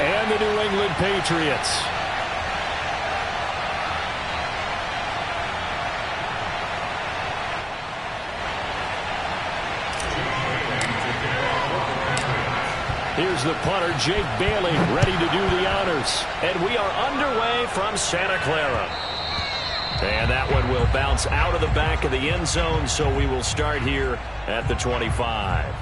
and the New England Patriots. Here's the punter, Jake Bailey, ready to do the honors. And we are underway from Santa Clara. And that one will bounce out of the back of the end zone, so we will start here at the 25.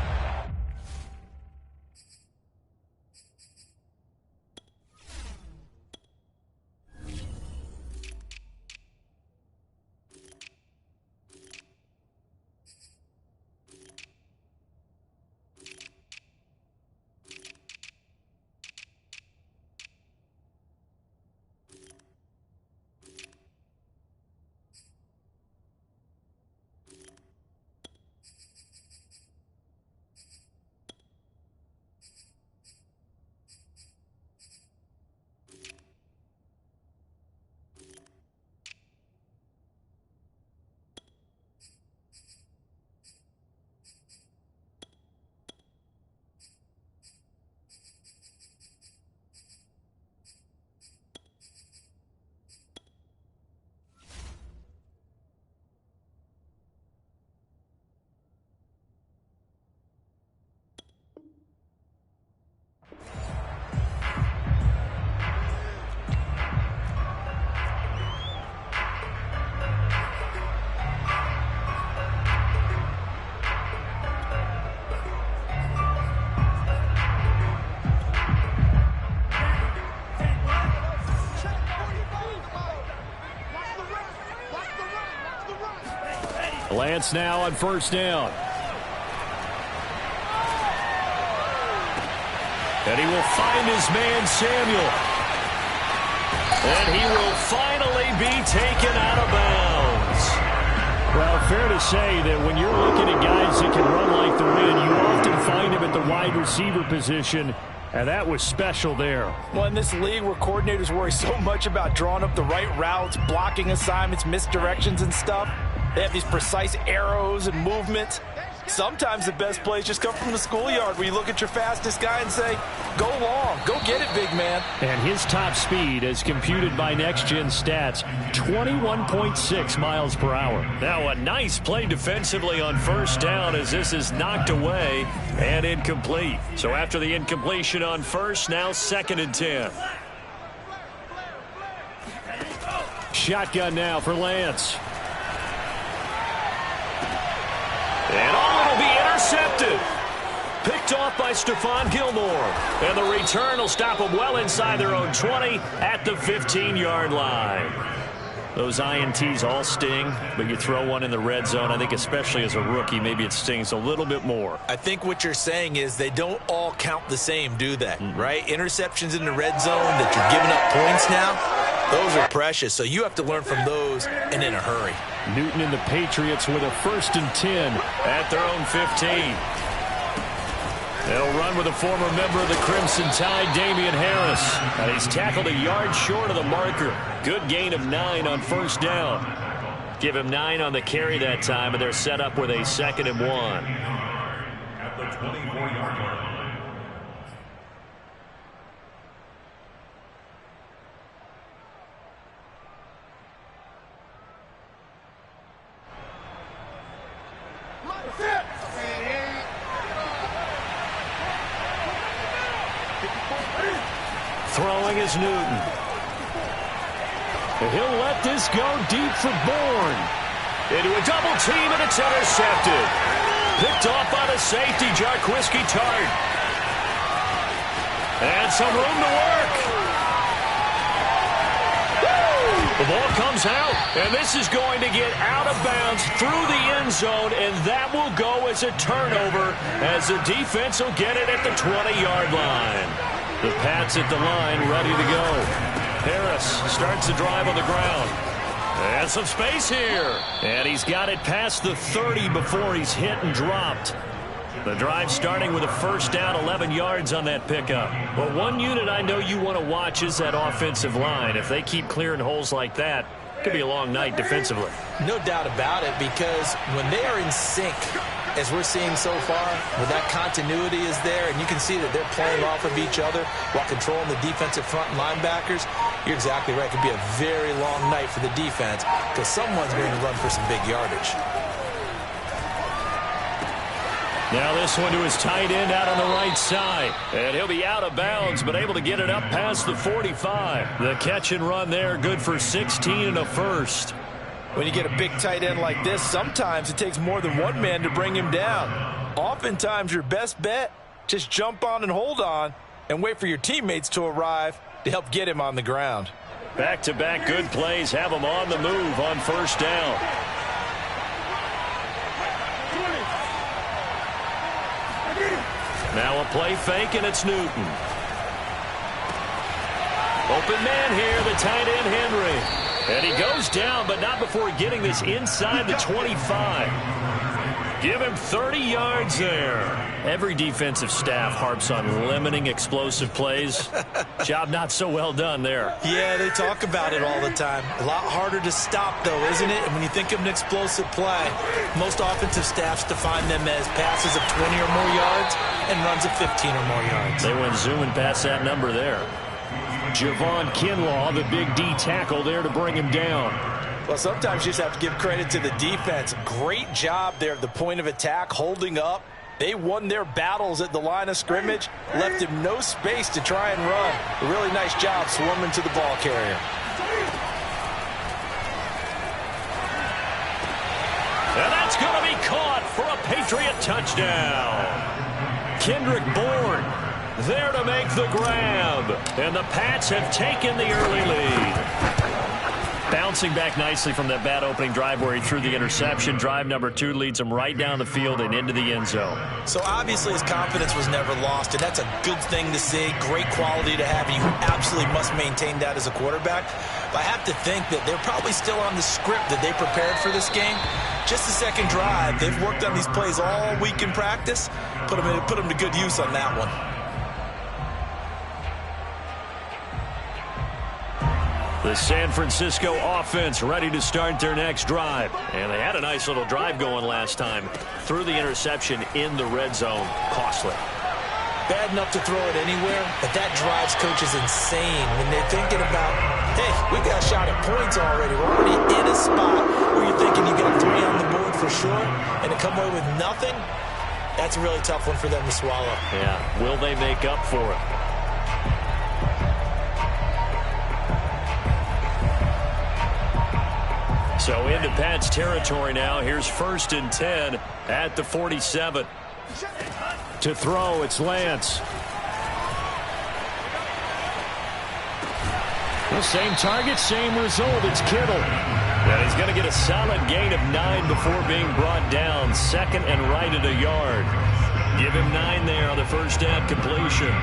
Lance now on first down. And he will find his man Samuel. And he will finally be taken out of bounds. Well, fair to say that when you're looking at guys that can run like the wind, you often find him at the wide receiver position. And that was special there. Well, in this league where coordinators worry so much about drawing up the right routes, blocking assignments, misdirections and stuff, they have these precise arrows and movements. Sometimes the best plays just come from the schoolyard where you look at your fastest guy and say, go long, go get it, big man. And his top speed, as computed by Next Gen Stats, 21.6 miles per hour. Now a nice play defensively on first down as this is knocked away and incomplete. So after the incompletion on first, now 2nd and 10. Shotgun now for Lance. And it'll be intercepted. Picked off by Stephon Gilmore. And the return will stop them well inside their own 20 at the 15-yard line. Those INTs all sting, but you throw one in the red zone, I think especially as a rookie, maybe it stings a little bit more. I think what you're saying is they don't all count the same, do they? Right? Interceptions in the red zone that you're giving up points now, those are precious. So you have to learn from those and in a hurry. Newton and the Patriots with a 1st and 10 at their own 15. They'll run with a former member of the Crimson Tide, Damian Harris. And he's tackled a yard short of the marker. Good gain of 9 on first down. Give him 9 on the carry that time, and they're set up with a 2nd and 1. At the 24-yard line. Throwing is Newton. And he'll let this go deep for Bourne. Into a double team, and it's intercepted. Picked off by the safety, Jarquiski Tart. And some room to work. The ball comes out, and this is going to get out of bounds through the end zone, and that will go as a turnover as the defense will get it at the 20-yard line. The Pats at the line, ready to go. Harris starts the drive on the ground. And some space here. And he's got it past the 30 before he's hit and dropped. The drive starting with a first down, 11 yards on that pickup. Well, one unit I know you want to watch is that offensive line. If they keep clearing holes like that, it could be a long night defensively. No doubt about it, because when they are in sync, as we're seeing so far, when that continuity is there, and you can see that they're playing off of each other while controlling the defensive front linebackers, you're exactly right. It could be a very long night for the defense because someone's going to run for some big yardage. Now this one to his tight end out on the right side. And he'll be out of bounds, but able to get it up past the 45. The catch and run there, good for 16 and a first. When you get a big tight end like this, sometimes it takes more than one man to bring him down. Oftentimes your best bet, just jump on and hold on and wait for your teammates to arrive to help get him on the ground. Back-to-back good plays have him on the move on first down. Now a play fake, and it's Newton. Open man here, the tight end, Henry. And he goes down, but not before getting this inside the 25. Give him 30 yards there. Every defensive staff harps on limiting explosive plays. Job not so well done there. Yeah, they talk about it all the time. A lot harder to stop, though, isn't it? And when you think of an explosive play, most offensive staffs define them as passes of 20 or more yards and runs of 15 or more yards. They went zooming past that number there. Javon Kinlaw, the big D tackle there to bring him down. Well, sometimes you just have to give credit to the defense. Great job there at the point of attack, holding up. They won their battles at the line of scrimmage, left him no space to try and run. A really nice job swarming to the ball carrier. And that's going to be caught for a Patriot touchdown. Kendrick Bourne there to make the grab. And the Pats have taken the early lead. Bouncing back nicely from that bad opening drive where he threw the interception. Drive number 2 leads him right down the field and into the end zone. So obviously his confidence was never lost, and that's a good thing to see. Great quality to have. You absolutely must maintain that as a quarterback. But I have to think that they're probably still on the script that they prepared for this game. Just the second drive. They've worked on these plays all week in practice. Put them to good use on that one. The San Francisco offense ready to start their next drive. And they had a nice little drive going last time. Threw the interception in the red zone. Costly. Bad enough to throw it anywhere, but that drives coaches insane when they're thinking about, hey, we got a shot at points already. We're already in a spot where you're thinking you got 3 on the board for sure, and to come away with nothing, that's a really tough one for them to swallow. Yeah, will they make up for it? So into Pat's territory now. Here's 1st and 10 at the 47. To throw, it's Lance. The same target, same result. It's Kittle. And he's going to get a solid gain of 9 before being brought down. 2nd and right at a yard. Give him 9 there on the first down completion.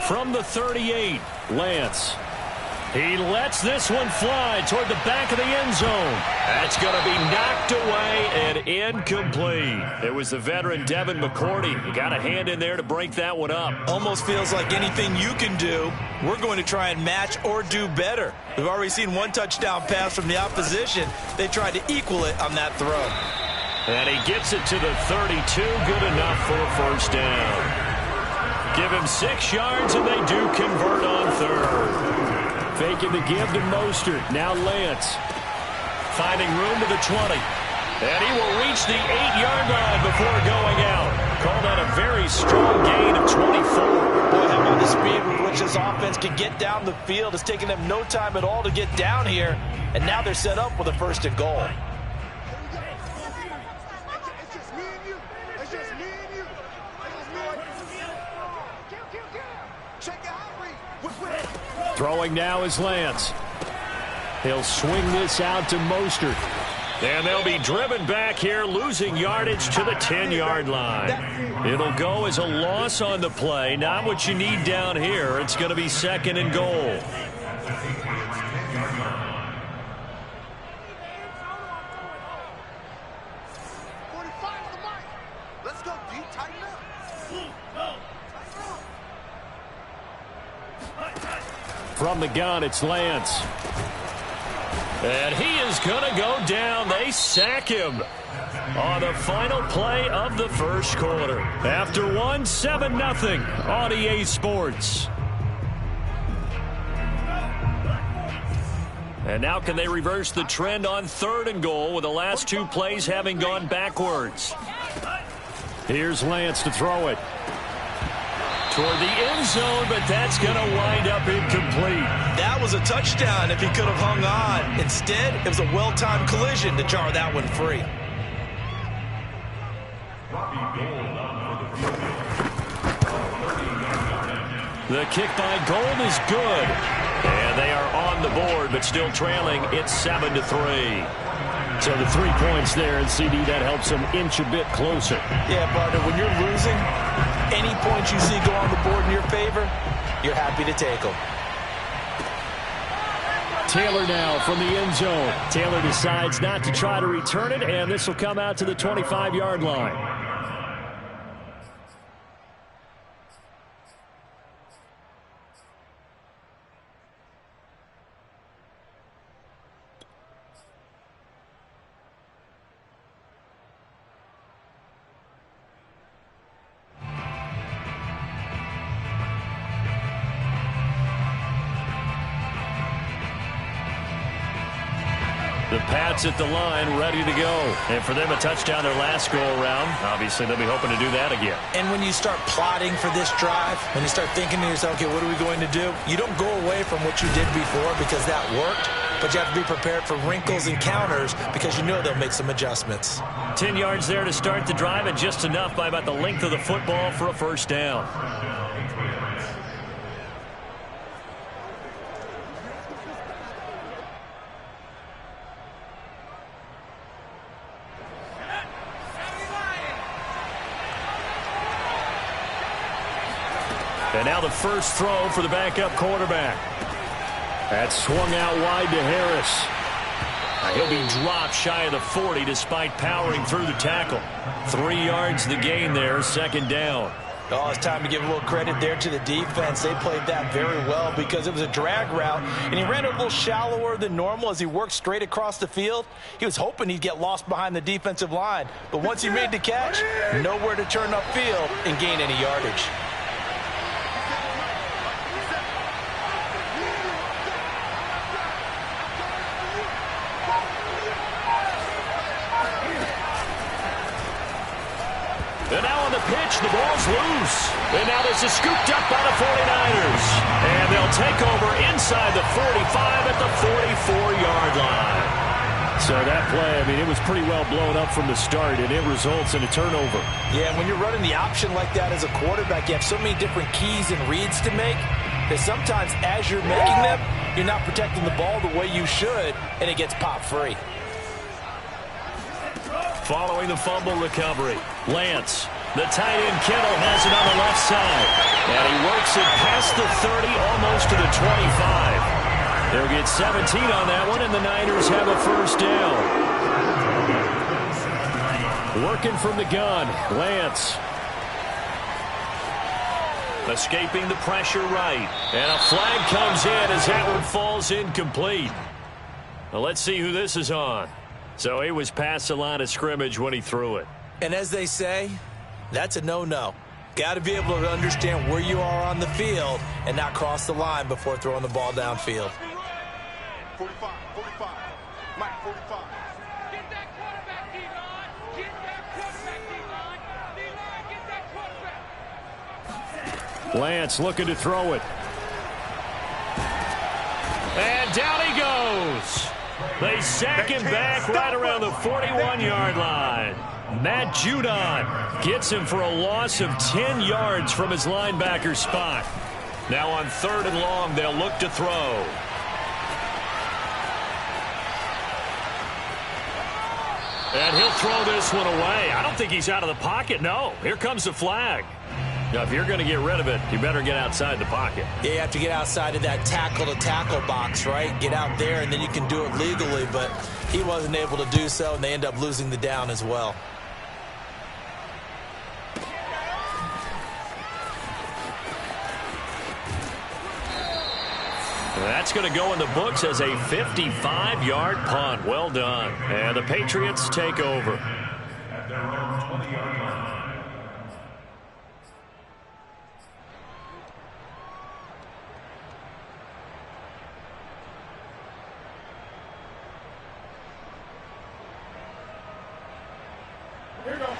From the 38, Lance. He lets this one fly toward the back of the end zone. That's going to be knocked away and incomplete. It was the veteran Devin McCourty. He got a hand in there to break that one up. Almost feels like anything you can do, we're going to try and match or do better. We've already seen one touchdown pass from the opposition. They tried to equal it on that throw. And he gets it to the 32. Good enough for a first down. Give him 6 yards, and they do convert on 3rd. Faking the give to Mostert. Now Lance. Finding room to the 20. And he will reach the 8-yard line before going out. Call that a very strong gain of 24. Boy, how about the speed with which this offense can get down the field? It's taken them no time at all to get down here. And now they're set up with a 1st and goal. Throwing now is Lance. He'll swing this out to Mostert. And they'll be driven back here, losing yardage to the 10-yard line. It'll go as a loss on the play. Not what you need down here. It's going to be 2nd and goal. From the gun, it's Lance. And he is going to go down. They sack him on the final play of the first quarter. After one, 7-0 on EA Sports. And now can they reverse the trend on 3rd and goal with the last 2 plays having gone backwards? Here's Lance to throw it toward the end zone, but that's going to wind up incomplete. That was a touchdown if he could have hung on. Instead, it was a well-timed collision to jar that one free. The kick by Gold is good. And they are on the board, but still trailing. It's 7-3. So the 3 points there, and CD, that helps them inch a bit closer. Yeah, partner, when you're losing, any points you see go on the board in your favor, you're happy to take them. Taylor now from the end zone. Taylor decides not to try to return it, and this will come out to the 25-yard line. The Pats at the line, ready to go. And for them, a touchdown their last go-around. Obviously, they'll be hoping to do that again. And when you start plotting for this drive, when you start thinking to yourself, okay, what are we going to do? You don't go away from what you did before because that worked, but you have to be prepared for wrinkles and counters because you know they'll make some adjustments. 10 yards there to start the drive, and just enough by about the length of the football for a first down. And now the first throw for the backup quarterback. That's swung out wide to Harris. He'll be dropped shy of the 40 despite powering through the tackle. 3 yards the gain there, 2nd down. Oh, it's time to give a little credit there to the defense. They played that very well because it was a drag route, and he ran it a little shallower than normal as he worked straight across the field. He was hoping he'd get lost behind the defensive line, but once he made the catch, nowhere to turn upfield and gain any yardage. And now on the pitch, the ball's loose. And now this is scooped up by the 49ers. And they'll take over inside the 45 at the 44-yard line. So that play, I mean, it was pretty well blown up from the start, and it results in a turnover. Yeah, and when you're running the option like that as a quarterback, you have so many different keys and reads to make that sometimes as you're making them, you're not protecting the ball the way you should, and it gets popped free. Following the fumble recovery, Lance, the tight end Kittle has it on the left side. And he works it past the 30, almost to the 25. They'll get 17 on that one, and the Niners have a first down. Working from the gun, Lance. Escaping the pressure right. And a flag comes in as that one falls incomplete. Well, let's see who this is on. So he was past the line of scrimmage when he threw it. And as they say, that's a no-no. Got to be able to understand where you are on the field and not cross the line before throwing the ball downfield. 45, Mike, 45. Get that quarterback, D-line. Get that quarterback, D-line. D-line, get that quarterback. Lance looking to throw it. And down he goes. They sack him back right around the 41-yard line. Matt Judon gets him for a loss of 10 yards from his linebacker spot. Now on 3rd and long, they'll look to throw. And he'll throw this one away. I don't think he's out of the pocket. No, here comes the flag. Now, if you're going to get rid of it, you better get outside the pocket. Yeah, you have to get outside of that tackle-to-tackle box, right? Get out there, and then you can do it legally. But he wasn't able to do so, and they end up losing the down as well. That's going to go in the books as a 55-yard punt. Well done. And the Patriots take over. At their own 20-yard line.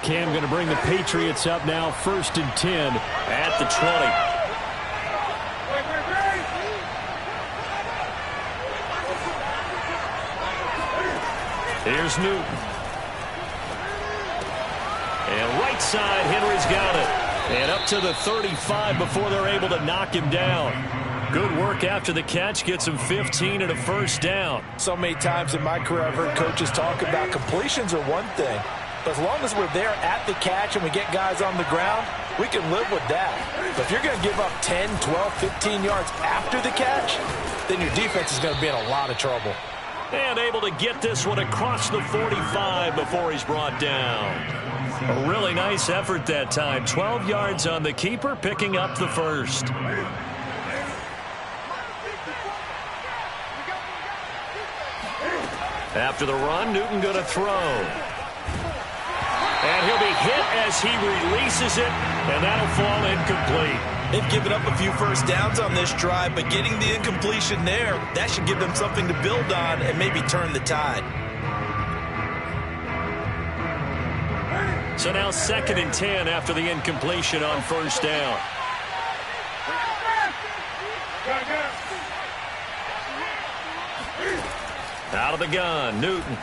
Cam going to bring the Patriots up now, 1st and 10 at the 20. Here's Newton. And right side, Henry's got it. And up to the 35 before they're able to knock him down. Good work after the catch. Gets him 15 and a first down. So many times in my career I've heard coaches talk about completions are one thing. But as long as we're there at the catch and we get guys on the ground, we can live with that. But if you're going to give up 10, 12, 15 yards after the catch, then your defense is going to be in a lot of trouble. And able to get this one across the 45 before he's brought down. A really nice effort that time. 12 yards on the keeper, picking up the first. After the run, Newton going to throw. And he'll be hit as he releases it, and that'll fall incomplete. They've given up a few first downs on this drive, but getting the incompletion there, that should give them something to build on and maybe turn the tide. So now 2nd and 10 after the incompletion on first down. Out of the gun, Newton.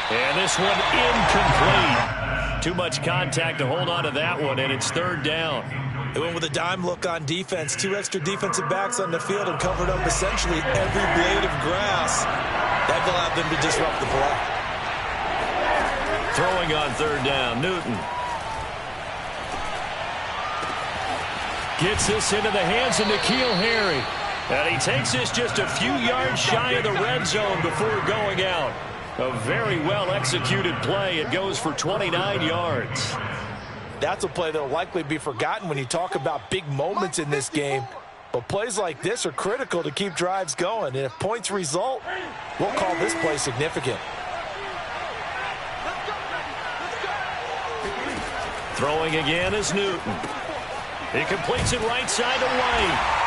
And this one incomplete. Too much contact to hold on to that one, and it's 3rd down. They went with a dime look on defense. 2 extra defensive backs on the field and covered up essentially every blade of grass. That allowed them to disrupt the play. Throwing on 3rd down, Newton. Gets this into the hands of N'Keal Harry. And he takes this just a few yards shy of the red zone before going out. A very well-executed play. It goes for 29 yards. That's a play that will likely be forgotten when you talk about big moments in this game. But plays like this are critical to keep drives going. And if points result, we'll call this play significant. Throwing again is Newton. He completes it right side to White.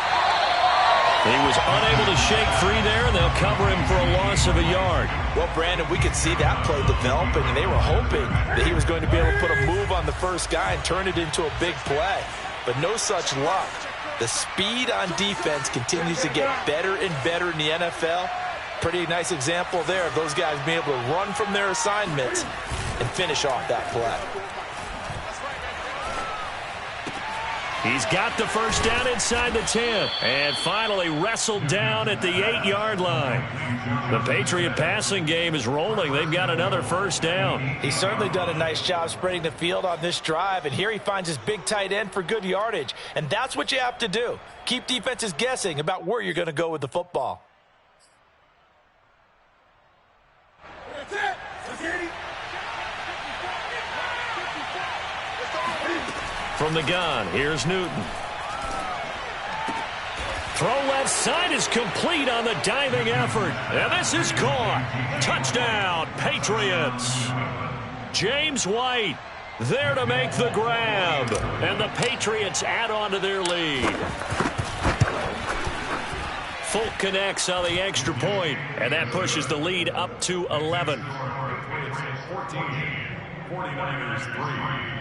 He was unable to shake free there, and they'll cover him for a loss of a yard. Well, Brandon, we could see that play developing, and they were hoping that he was going to be able to put a move on the first guy and turn it into a big play. But no such luck. The speed on defense continues to get better and better in the NFL. Pretty nice example there of those guys being able to run from their assignments and finish off that play. He's got the first down inside the 10. And finally wrestled down at the 8-yard line. The Patriot passing game is rolling. They've got another first down. He's certainly done a nice job spreading the field on this drive. And here he finds his big tight end for good yardage. And that's what you have to do. Keep defenses guessing about where you're going to go with the football. That's it. Let's get it. From the gun, here's Newton. Throw left side is complete on the diving effort. And this is caught. Touchdown, Patriots. James White there to make the grab. And the Patriots add on to their lead. Folk connects on the extra point, and that pushes the lead up to 11. 14, 49ers 3.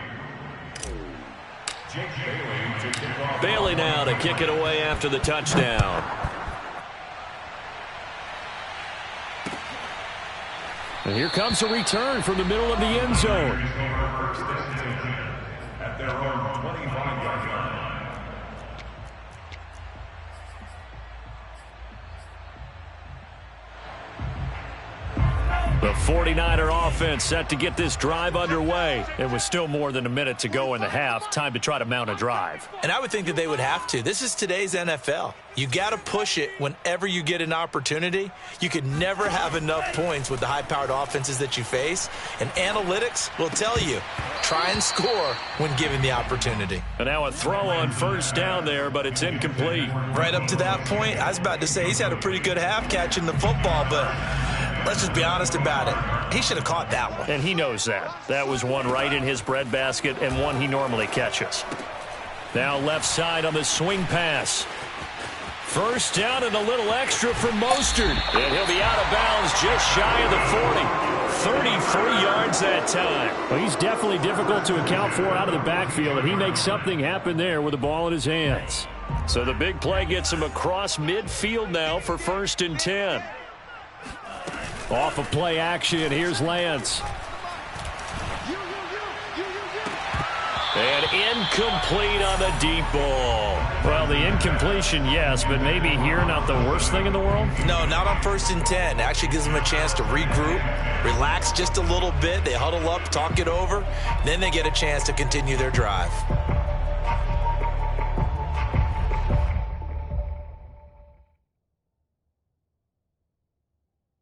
Bailey now to kick it away after the touchdown. And here comes a return from the middle of the end zone. At their own 25-yard line. The 49er offense set to get this drive underway. It was still more than a minute to go in the half. Time to try to mount a drive. And I would think that they would have to. This is today's NFL. You got to push it whenever you get an opportunity. You could never have enough points with the high-powered offenses that you face. And analytics will tell you, try and score when given the opportunity. And now a throw on first down there, but it's incomplete. Right up to that point, I was about to say he's had a pretty good half catching the football, but let's just be honest about it. He should have caught that one. And he knows that. That was one right in his breadbasket and one he normally catches. Now left side on the swing pass. First down and a little extra for Mostert. And he'll be out of bounds just shy of the 40. 33 yards that time. Well, he's definitely difficult to account for out of the backfield, and he makes something happen there with the ball in his hands. So the big play gets him across midfield now for 1st and 10. Off of play action, here's Lance. And incomplete on the deep ball. Well, the incompletion, yes, but maybe here not the worst thing in the world? No, not on 1st and 10. Actually gives them a chance to regroup, relax just a little bit. They huddle up, talk it over. Then they get a chance to continue their drive.